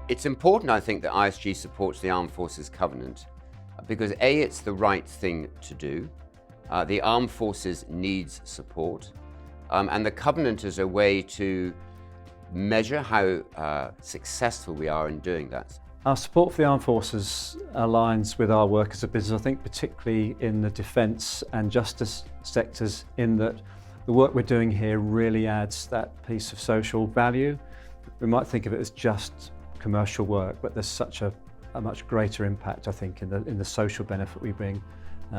It's important, I think, that ISG supports the Armed Forces Covenant because A, it's the right thing to do. The Armed Forces needs support. And the Covenant is a way to measure how successful we are in doing that. Our support for the Armed Forces aligns with our work as a business, I think particularly in the defence and justice sectors, in that the work we're doing here really adds that piece of social value. We might think of it as just commercial work, but there's such a much greater impact, I think, in the social benefit we bring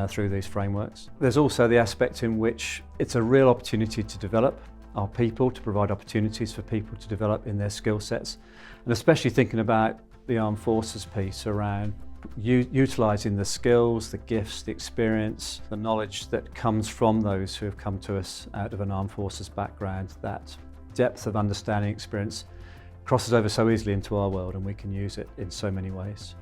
through these frameworks. There's also the aspect in which it's a real opportunity to develop our people, to provide opportunities for people to develop in their skill sets, and especially thinking about the Armed Forces piece around utilising the skills, the gifts, the experience, the knowledge that comes from those who have come to us out of an Armed Forces background. That depth of understanding, experience crosses over so easily into our world, and we can use it in so many ways.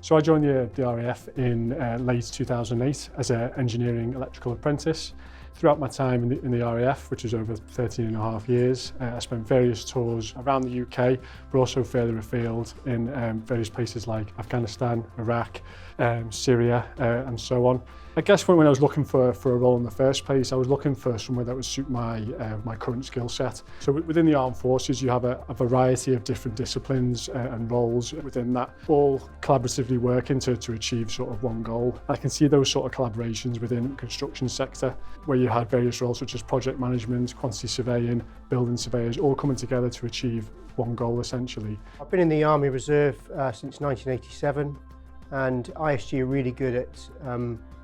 So I joined the RAF in late 2008 as an engineering electrical apprentice. Throughout my time in the RAF, which was over 13 and a half years, I spent various tours around the UK, but also further afield in various places like Afghanistan, Iraq, Syria, and so on. I guess when I was looking for a role in the first place, I was looking for somewhere that would suit my current skill set. So within the Armed Forces, you have a variety of different disciplines and roles within that, all collaboratively working to achieve sort of one goal. I can see those sort of collaborations within the construction sector, where you had various roles such as project management, quantity surveying, building surveyors, all coming together to achieve one goal essentially. I've been in the Army Reserve since 1987, and ISG are really good at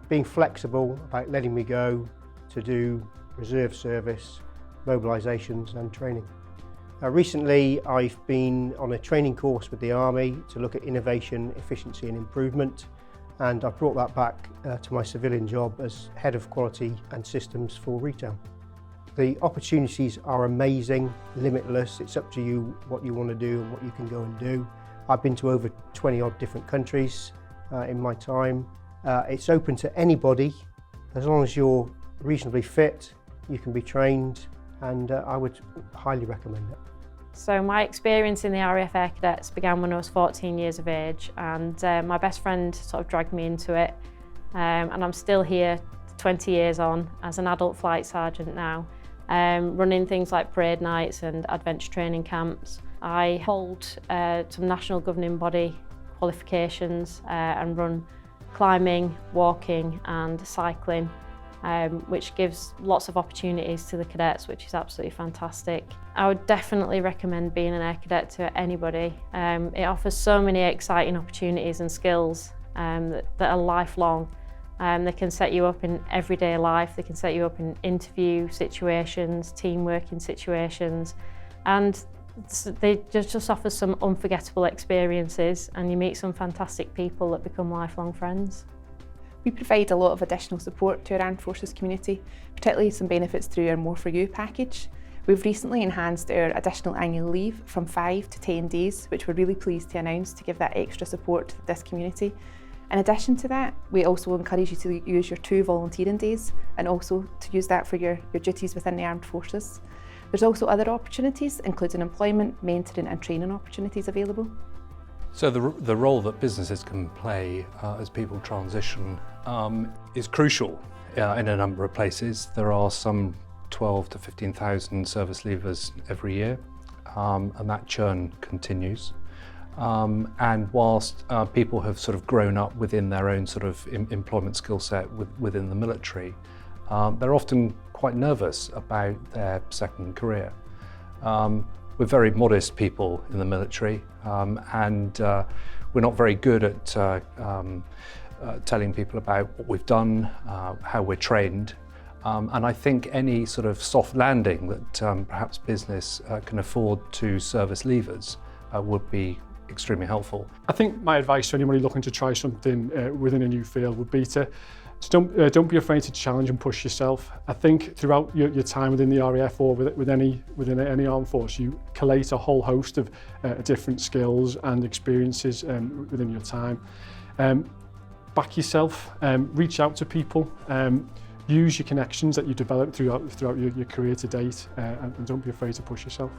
being flexible about letting me go to do reserve service, mobilisations and training. Recently I've been on a training course with the Army to look at innovation, efficiency and improvement, and I've brought that back to my civilian job as Head of Quality and Systems for Retail. The opportunities are amazing, limitless. It's up to you what you want to do and what you can go and do. I've been to over 20 odd different countries in my time. It's open to anybody. As long as you're reasonably fit, you can be trained, and I would highly recommend it. So my experience in the RAF Air Cadets began when I was 14 years of age, and my best friend sort of dragged me into it, and I'm still here 20 years on as an adult flight sergeant now, running things like parade nights and adventure training camps. I hold some national governing body qualifications and run climbing, walking and cycling, which gives lots of opportunities to the cadets, which is absolutely fantastic. I would definitely recommend being an Air Cadet to anybody. It offers so many exciting opportunities and skills that are lifelong. They can set you up in everyday life, they can set you up in interview situations, team working situations, and they just offer some unforgettable experiences, and you meet some fantastic people that become lifelong friends. We provide a lot of additional support to our Armed Forces community, particularly some benefits through our More For You package. We've recently enhanced our additional annual leave from 5 to 10 days, which we're really pleased to announce to give that extra support to this community. In addition to that, we also encourage you to use your 2 volunteering days and also to use that for your duties within the Armed Forces. There's also other opportunities, including employment, mentoring and training opportunities available. So the role that businesses can play as people transition is crucial in a number of places. There are some 12 to 15,000 service leavers every year, and that churn continues. And whilst people have sort of grown up within their own sort of employment skill set within the military, they're often quite nervous about their second career. We're very modest people in the military, and we're not very good at telling people about what we've done, how we're trained. And I think any sort of soft landing that perhaps business can afford to service leavers would be extremely helpful. I think my advice to anybody looking to try something within a new field would be to don't be afraid to challenge and push yourself. I think throughout your time within the RAF or within any armed force, you collate a whole host of different skills and experiences within your time. Back yourself, reach out to people, use your connections that you developed throughout your career to date, and don't be afraid to push yourself.